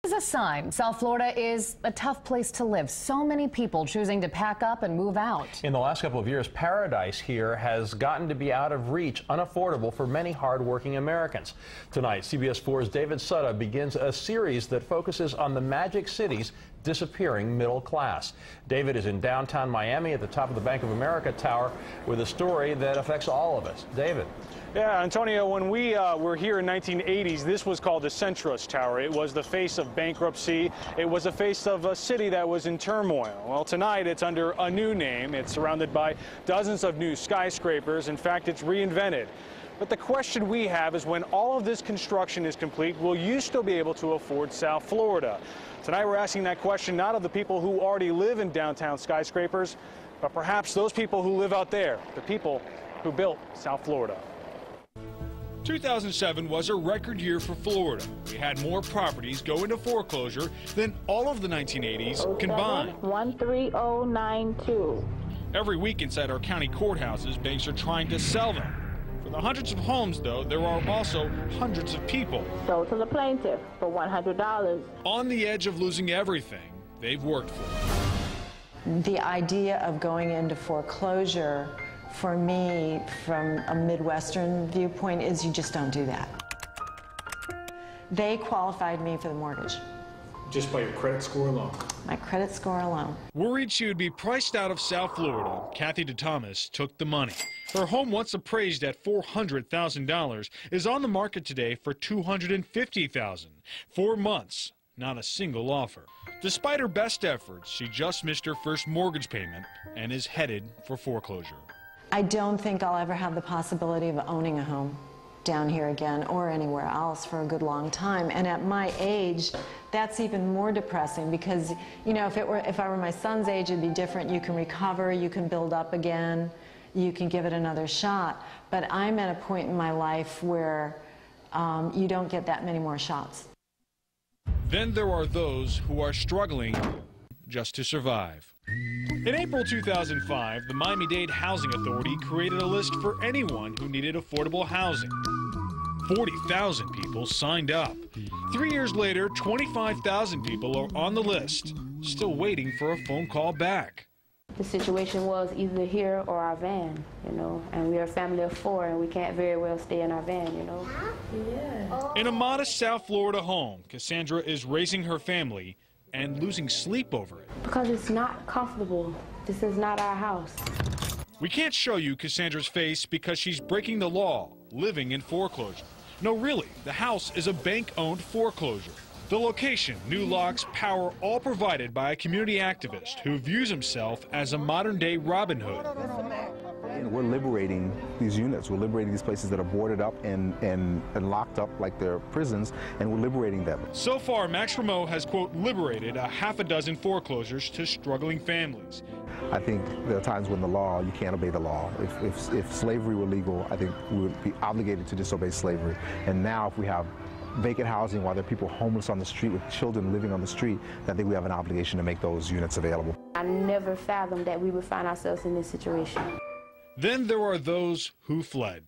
As a sign, South Florida is a tough place to live. So many people choosing to pack up and move out. In the last couple of years, paradise here has gotten to be out of reach, unaffordable for many hardworking Americans. Tonight, CBS 4's David Sutta begins a series that focuses on the Magic City's disappearing middle class. David is in downtown Miami at the top of the Bank of America Tower with a story that affects all of us. David. Yeah, Antonio, when we were here in 1980s, this was called the Centros Tower. It was the face of bankruptcy. It was a face of a city that was in turmoil. Well, tonight it's under a new name. It's surrounded by dozens of new skyscrapers. In fact, it's reinvented. But the question we have is, when all of this construction is complete, will you still be able to afford South Florida? Tonight we're asking that question not of the people who already live in downtown skyscrapers, but perhaps those people who live out there, the people who built South Florida. 2007 was a record year for Florida. We had more properties go into foreclosure than all of the 1980s combined. 13092. Every week inside our county courthouses, banks are trying to sell them. For the hundreds of homes, though, there are also hundreds of people Sold to the plaintiff for $100. on the edge of losing everything they've worked for. The idea of going into foreclosure, for me, from a Midwestern viewpoint, is you just don't do that. They qualified me for the mortgage. Just by your credit score alone? My credit score alone. Worried she would be priced out of South Florida, Kathy DeThomas took the money. Her home, once appraised at $400,000, is on the market today for $250,000. 4 months, not a single offer. Despite her best efforts, she just missed her first mortgage payment and is headed for foreclosure. I don't think I'll ever have the possibility of owning a home down here again or anywhere else for a good long time. And at my age, that's even more depressing because, you know, if I were my son's age, it'd be different. You can recover, you can build up again, you can give it another shot. But I'm at a point in my life where you don't get that many more shots. Then there are those who are struggling just to survive. In April 2005, the Miami-Dade Housing Authority created a list for anyone who needed affordable housing. 40,000 people signed up. 3 years later, 25,000 people are on the list, still waiting for a phone call back. The situation was either here or our van, you know, and we're a family of 4 and we can't very well stay in our van, you know. Yeah. In a modest South Florida home, Cassandra is raising her family and losing sleep over it. Because it's not comfortable. This is not our house. We can't show you Cassandra's face because she's breaking the law, living in foreclosure. No, really, the house is a bank-owned foreclosure. The location, new locks, power, all provided by a community activist who views himself as a modern-day Robin Hood. We're liberating these units. We're liberating these places that are boarded up and locked up like they're prisons, and we're liberating them. So far, Max Rameau has, quote, liberated a half a dozen foreclosures to struggling families. I think there are times when the law, you can't obey the law. If slavery were legal, I think we would be obligated to disobey slavery. And now if we have vacant housing while there are people homeless on the street with children living on the street, I think we have an obligation to make those units available. I never fathomed that we would find ourselves in this situation. Then there are those who fled.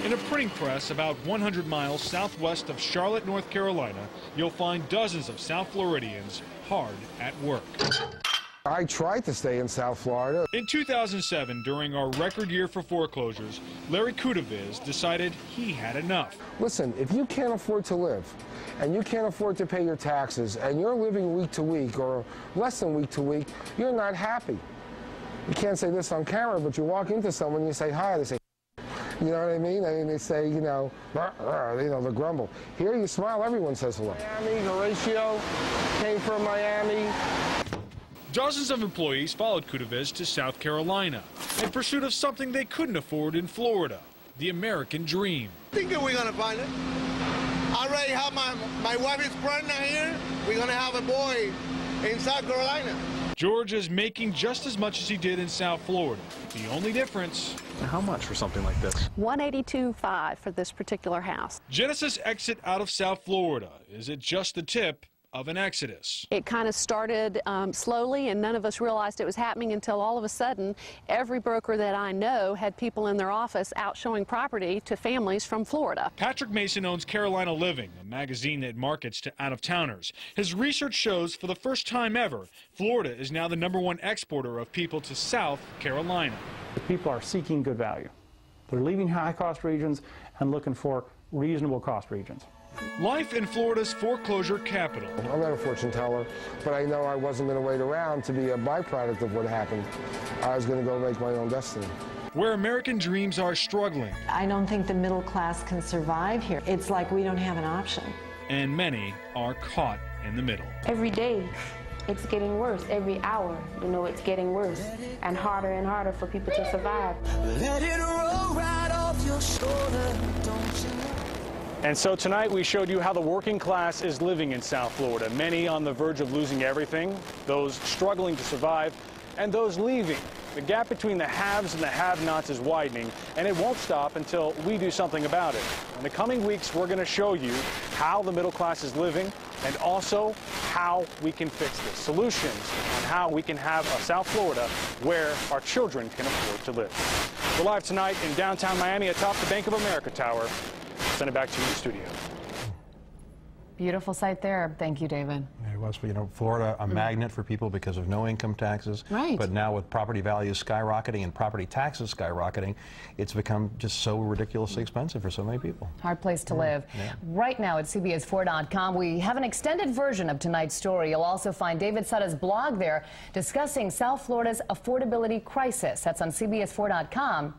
In a printing press about 100 miles southwest of Charlotte, North Carolina, you'll find dozens of South Floridians hard at work. I tried to stay in South Florida. In 2007, during our record year for foreclosures, Larry Kudaviz decided he had enough. Listen, if you can't afford to live, and you can't afford to pay your taxes, and you're living week to week or less than week to week, you're not happy. You can't say this on camera, but you walk into someone and you say hi, they say, you know what I mean? And they say, you know, they grumble. Here you smile, everyone says hello. Miami, Horatio came from Miami. Dozens of employees followed Kudaviz to South Carolina in pursuit of something they couldn't afford in Florida, the American dream. I think we're going to find it. I already have my wife is pregnant here. We're going to have a boy in South Carolina. George is making just as much as he did in South Florida. The only difference... How much for something like this? $182,500 for this particular house. Genesis' exit out of South Florida. Is it just the tip of an exodus. It kind of started slowly, and none of us realized it was happening until all of a sudden every broker that I know had people in their office out showing property to families from Florida. Patrick Mason owns Carolina Living, a magazine that markets to out-of-towners. His research shows for the first time ever, Florida is now the #1 exporter of people to South Carolina. People are seeking good value. They're leaving high-cost regions and looking for reasonable cost regions. Life in Florida's foreclosure capital. I'm not a fortune teller, but I know I wasn't going to wait around to be a byproduct of what happened. I was going to go make my own destiny. Where American dreams are struggling. I don't think the middle class can survive here. It's like we don't have an option. And many are caught in the middle. Every day, it's getting worse. Every hour, it's getting worse and harder for people to survive. Let it roll right off your shoulder, don't you know? And so tonight we showed you how the working class is living in South Florida. Many on the verge of losing everything, those struggling to survive, and those leaving. The gap between the haves and the have-nots is widening, and it won't stop until we do something about it. In the coming weeks, we're going to show you how the middle class is living and also how we can fix this. Solutions on how we can have a South Florida where our children can afford to live. We're live tonight in downtown Miami atop the Bank of America Tower. Send it back to you in the studio. Beautiful sight there. Thank you, David. It was, Florida, a magnet for people because of no income taxes. Right. But now with property values skyrocketing and property taxes skyrocketing, it's become just so ridiculously expensive for so many people. Hard place to live. Yeah. Right now at CBS4.com, we have an extended version of tonight's story. You'll also find David Sutta's blog there discussing South Florida's affordability crisis. That's on CBS4.com/